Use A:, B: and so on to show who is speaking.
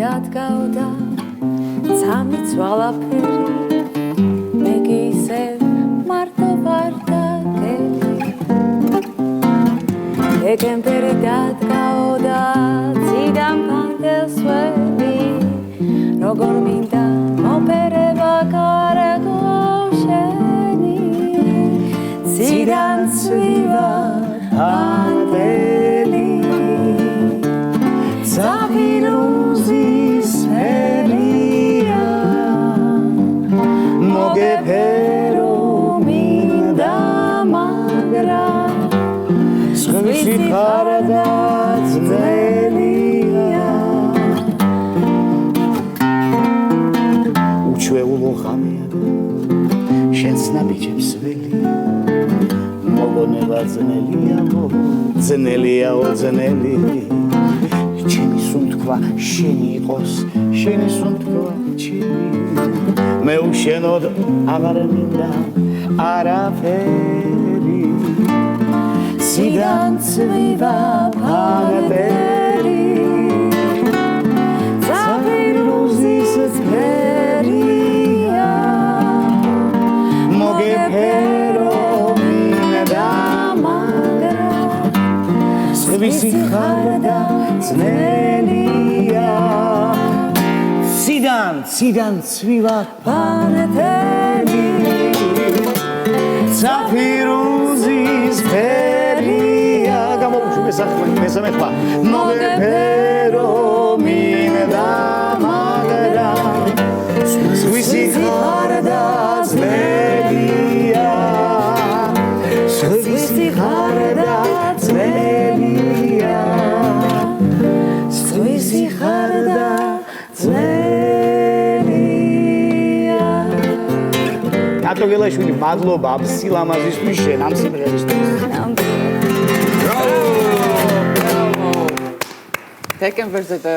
A: დადგაოდა ცამი ცვალაფერი მე კი ისევ მარტო ვარ და გელი ეკემპერი დადგაოდა ციდან ფანტელს ველი როგორ მინდა მოპერება კარგო შენი ციდან ცვივა ანდელი ზაფირუზის ფერია მოგეფერო მინდა მაგრამ სხვისი ხარდა ძნელია უჩვეულო ხამია შენს ნაბიჯებს ველი მოგონება ძნელია ძნელიაო ძნელი ჩემი სუნთქვა შენი იყოს შენი სუნთქვა ჩემი მე უშენოდ აღარ მინდა არაფერი ციდან ცვივა ფანტერი ზაფირუზის ფერია მოგეფერო მინდა მაგრამ სხვისი ხარდა ძნელია ციდან ცვივა ფანტერი ზაფირუზის ფერია გამოვუშვი მესამე ხმა მოგეფერო მინდა მაგრამ სხვისი ხარდა ძნელია სხვისი ხარდა ძნელია სხვისი ხარდა ძნელია ნატო გელაშვილი მადლობა ამ სილამაზისთვის შენ ამ სიმღერისთვის
B: Taken versus the